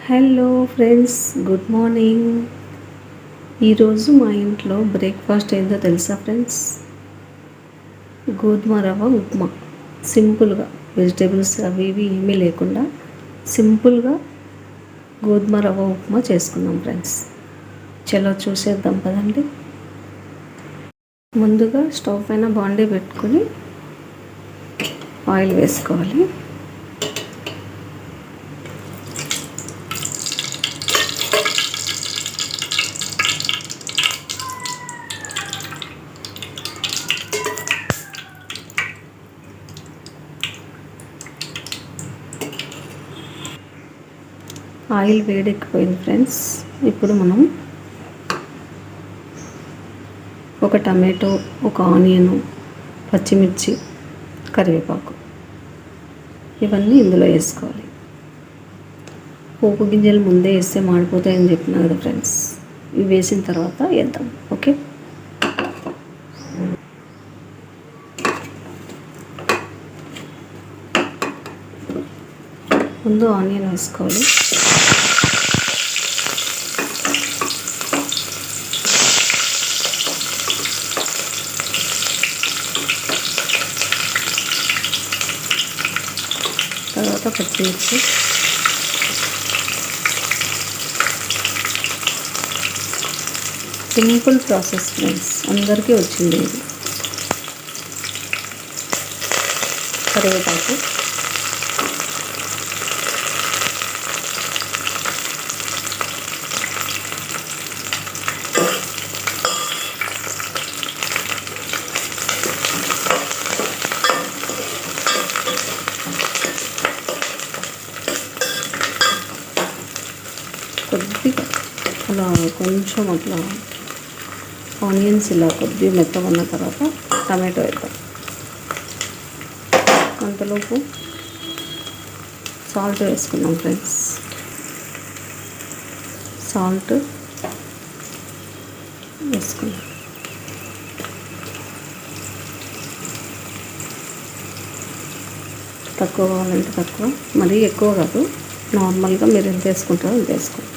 Hello friends, good morning. ఈరోజు మా ఇంట్లో బ్రేక్ఫాస్ట్ ఏందో తెలుసా ఫ్రెండ్స్? గోధుమ రవ్వ ఉప్మా. సింపుల్గా వెజిటేబుల్స్ అవి ఇవి ఏమీ లేకుండా సింపుల్గా గోధుమ రవ్వ ఉప్మా చేసుకున్నాం ఫ్రెండ్స్. చలో చూసేద్దాం కదండి. ముందుగా స్టవ్ పైన బాండీ పెట్టుకొని ఆయిల్ వేసుకోవాలి. ఆయిల్ వేడెక్కిపోయింది ఫ్రెండ్స్. ఇప్పుడు మనం ఒక టమాటో, ఒక ఆనియను, పచ్చిమిర్చి, కరివేపాకు ఇవన్నీ ఇందులో వేసుకోవాలి. పోపు గింజలు ముందే వేస్తే మాడిపోతాయని చెప్పినా కదా ఫ్రెండ్స్. ఇవి వేసిన తర్వాత వేద్దాం. ఓకే, ముందు ఆనియన్ వేసుకోవాలి. తర్వాత పచ్చిమిర్చి, సింపుల్ ప్రాసెస్ ఫ్రెండ్స్, అందరికీ వచ్చింది ఇది. కరివేపాకు, కొద్దిగా అలా కొంచెం అట్లా ఆనియన్స్ ఇలా కొద్దిగా మెత్తగా ఉన్న తర్వాత టమాటో వేద్దాం. అంతలోపు సాల్ట్ వేసుకున్నాం ఫ్రెండ్స్. సాల్ట్ వేసుకున్నాం. తక్కువ కావాలంటే తక్కువ, మరీ ఎక్కువ కాదు, నార్మల్గా మీరు ఎంత వేసుకుంటారో అంత వేసుకోండి.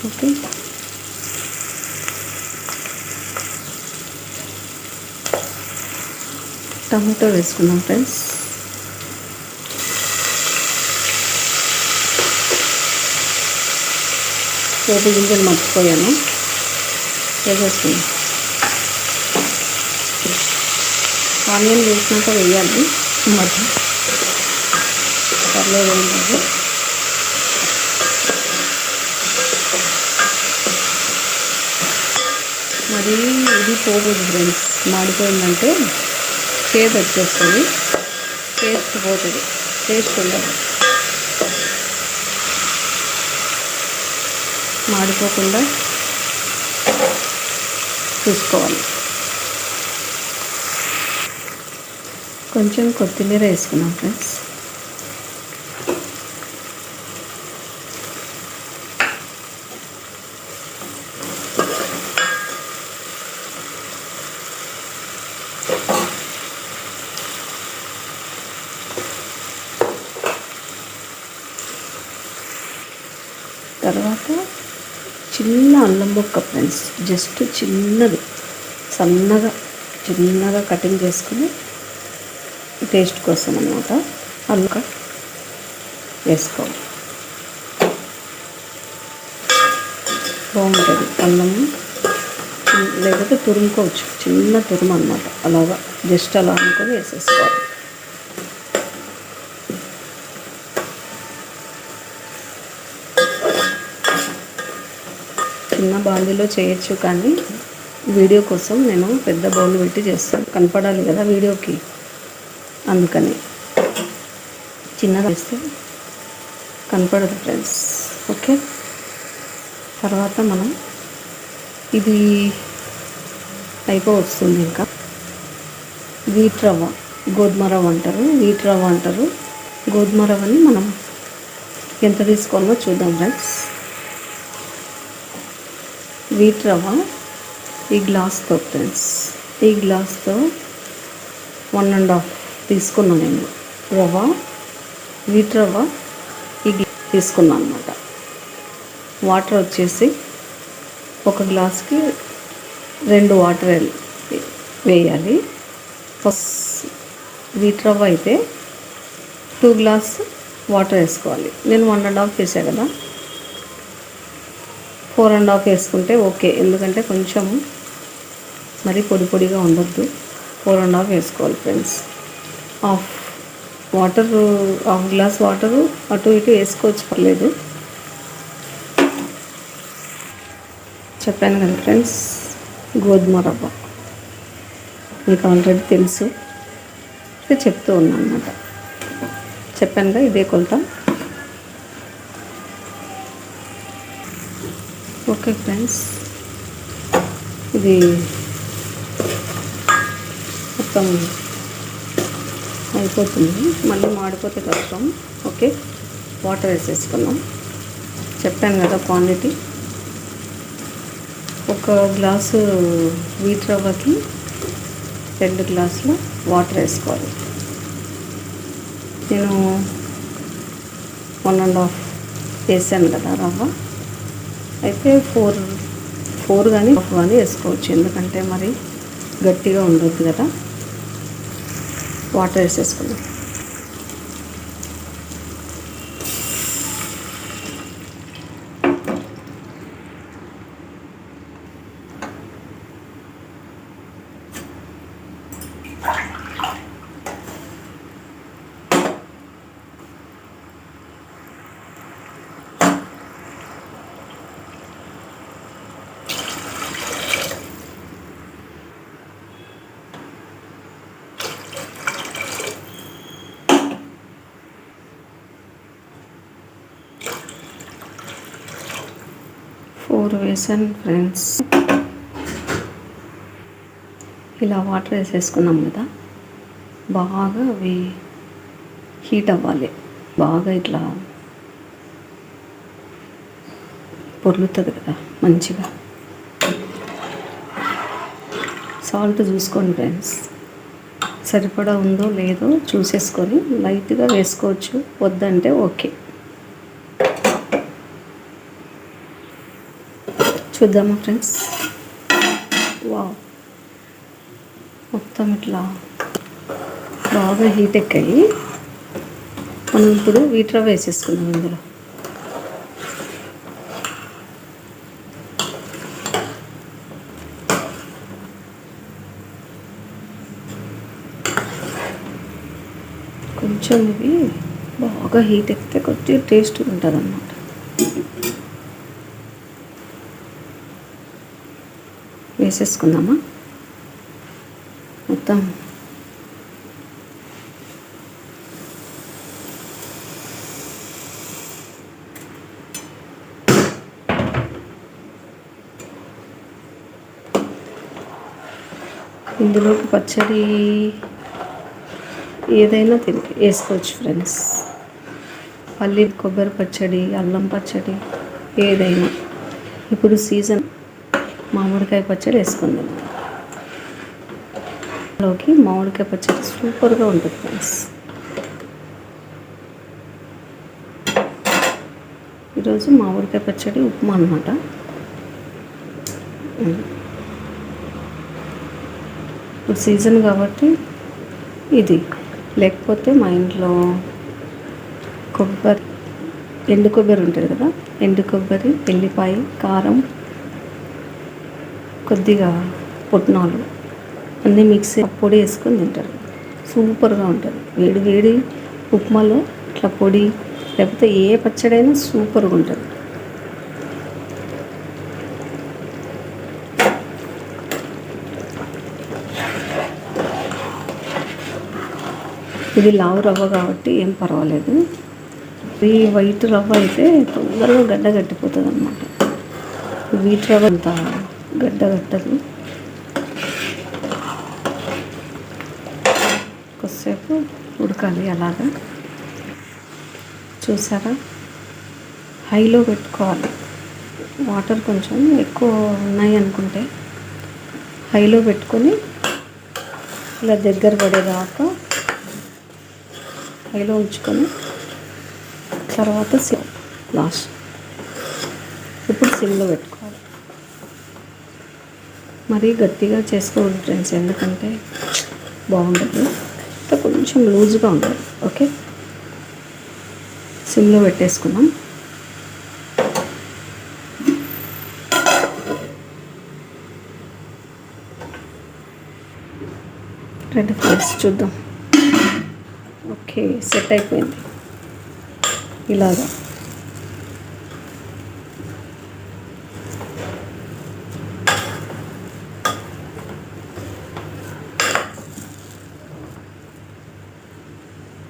ఓకే, టమాటో వేసుకున్నాం ఫ్రెండ్స్. పోపు గింజలు మర్చిపోయాను, వేసేసుకున్నాం. ఆనియన్ వేసినాక వేయాలి, మధ్య పర్లేదు ఏంటంటే. మరి ఇది పోకూడదు ఫ్రెండ్స్, మాడిపోయిందంటే చేదు వచ్చేస్తుంది, టేస్ట్ పోతుంది, టేస్ట్ ఉండదు. మాడిపోకుండా చూసుకోవాలి. కొంచెం కొత్తిమీర వేసుకున్నాం ఫ్రెండ్స్. తర్వాత చిన్న అల్లం ముక్క ఫ్రెండ్స్, జస్ట్ చిన్నది, చిన్నగా కటింగ్ చేసుకుని టేస్ట్ కోసం అన్నమాట. అల్లం వేసుకోవాలి, బాగుంటుంది. అల్లం లేకపోతే తురుముకోవచ్చు, చిన్న తురుము అన్నమాట. అలాగా జస్ట్ అలా అనుకొని వేసేసుకోవాలి. చిన్న బాండీలో చేయొచ్చు, కానీ వీడియో కోసం నేను పెద్ద బౌల్ పెట్టి చేస్తాను, కనపడాలి కదా వీడియోకి, అందుకని చిన్నగా వేస్తే కనపడదు ఫ్రెండ్స్. ఓకే. తర్వాత మనం ఇది వస్తుంది. ఇంకా వీట్ రవ్వ, గోధుమ రవ్వ అంటారు, వీట్ రవ్వ అంటారు. గోధుమ రవ్వని మనం ఎంత తీసుకోవాలో చూద్దాం ఫ్రెండ్స్. వీట్ రవ్వ ఈ గ్లాస్తో ఫ్రెండ్స్, ఈ గ్లాస్తో 1.5 తీసుకున్నాను నేను రవ్వ. వీట్ రవ్వ ఈ తీసుకున్నాను అనమాట. వాటర్ వచ్చేసి ఒక గ్లాస్కి 2 వాటర్ వేయాలి. వీట్ రవ్వ అయితే 2 గ్లాస్ వాటర్ వేసుకోవాలి. నేను 1.5 వేసాను కదా, 4.5 వేసుకుంటే ఓకే. ఎందుకంటే కొంచెం మరి పొడిగా ఉండొద్దు. 4.5 వేసుకోవాలి ఫ్రెండ్స్. హాఫ్ గ్లాస్ వాటరు అటు ఇటు వేసుకోవచ్చు, పర్లేదు. చెప్పాను కదా ఫ్రెండ్స్, గోధుమ రవ్వ మీకు ఆల్రెడీ తెలుసు, చెప్తూ ఉన్నాను అన్నమాట. చెప్పాను కదా, ఇదే కొలత. ఓకే ఫ్రెండ్స్, ఇది మొత్తం అయిపోతుంది. మళ్ళీ మాడిపోతే కష్టం. ఓకే, వాటర్ వేసేసుకున్నాం. చెప్పాను కదా క్వాంటిటీ. ఒక గ్లాసు వీట్ రవ్వకి 2 గ్లాసులు వాటర్ వేసుకోవాలి. నేను 1.5 వేసాను కదా రవ్వ, అయితే 4 కానీ 1 కానీ వేసుకోవచ్చు. ఎందుకంటే మరి గట్టిగా ఉండొద్దు కదా. వాటర్ వేసేసుకున్నాం. వేసాను ఫ్రెండ్స్. ఇలా వాటర్ వేసేసుకున్నాం కదా, బాగా అవి హీట్ అవ్వాలి. బాగా ఇట్లా పొర్లుతుంది కదా మంచిగా. సాల్ట్ చూసుకోండి ఫ్రెండ్స్, సరిపడా ఉందో లేదో చూసేసుకొని లైట్గా వేసుకోవచ్చు, వద్దంటే ఓకే. చూద్దామా ఫ్రెండ్స్. వావ్, మొత్తం ఇట్లా బాగా హీట్ ఎక్కాయి. మనం ఇప్పుడు వీట్ రవ్వ వేసేసుకుందాం ఇందులో. కొంచెం ఇవి బాగా హీట్ ఎక్కితే కొద్దిగా టేస్ట్ ఉంటుంది అన్నమాట. వేసేసుకుందామా మొత్తం. ఇందులోకి పచ్చడి ఏదైనా వేసుకోవచ్చు ఫ్రెండ్స్. పల్లి కొబ్బరి పచ్చడి, అల్లం పచ్చడి, ఏదైనా. ఇప్పుడు సీజన్ మామిడికాయ పచ్చడి వేసుకుందాం. లోకి మామిడికాయ పచ్చడి సూపర్గా ఉంటుంది ఫ్రెండ్స్. ఈరోజు మామిడికాయ పచ్చడి ఉప్మా అన్నమాట. ఇప్పుడు సీజన్ కాబట్టి ఇది, లేకపోతే మా ఇంట్లో ఎండు కొబ్బరి ఉంటుంది కదా, ఎండు కొబ్బరి, ఎల్లిపాయ, కారం, కొద్దిగా పుట్నాలు అన్నీ మిక్సీ పొడి వేసుకొని తింటారు. సూపర్గా ఉంటుంది. వేడి వేడి ఉప్మాలో ఇట్లా పొడి, లేకపోతే ఏ పచ్చడైనా సూపర్గా ఉంటుంది. ఇది లావు రవ్వ కాబట్టి ఏం పర్వాలేదు. ఈ వైట్ రవ్వ అయితే తొందరగా గడ్డ కట్టిపోతుంది అన్నమాట. వీట్ రవ్వ అంత గడ్డ కట్టదు. కొద్దిసేపు ఉడకాలి అలాగా. చూసారా, హైలో పెట్టుకోవాలి. వాటర్ కొంచెం ఎక్కువ ఉన్నాయి అనుకుంటే హైలో పెట్టుకొని ఇలా దగ్గర పడేదాకా హైలో ఉంచుకొని తర్వాత లాస్ట్ ఇప్పుడు సిమ్లో పెట్టుకోవాలి. మరీ గట్టిగా చేసుకోవద్దు ఫ్రెండ్స్, ఎందుకంటే బాగుండదు. కొంచెం లూజ్గా ఉండాలి. ఓకే, సిమ్లో పెట్టేసుకున్నాం. రెడీ ఫ్రెండ్స్, చూద్దాం. ఓకే, సెట్ అయిపోయింది ఇలాగా.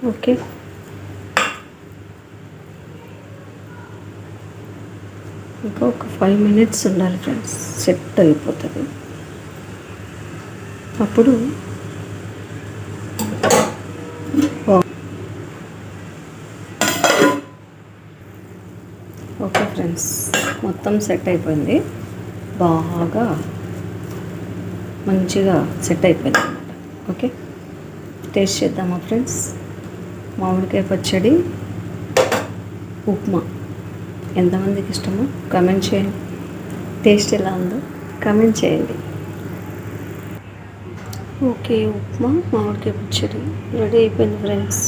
ఓకే, ఇంకా ఒక 5 minutes ఉండాలి ఫ్రెండ్స్, సెట్ అయిపోతుంది. అప్పుడు ఓకే ఫ్రెండ్స్, మొత్తం సెట్ అయిపోయింది. బాగా మంచిగా సెట్ అయిపోయింది అన్నమాట. ఓకే, టేస్ట్ చేద్దామా ఫ్రెండ్స్? మామిడికాయ పచ్చడి ఉప్మా ఎంతమందికి ఇష్టమో కామెంట్ చేయండి. టేస్ట్ ఎలా ఉందో కామెంట్ చేయండి. ఓకే, ఉప్మా మామిడికాయ పచ్చడి రెడీ అయిపోయింది ఫ్రెండ్స్.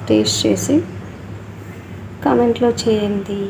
టేస్ట్ చేసి కామెంట్ చేయండి.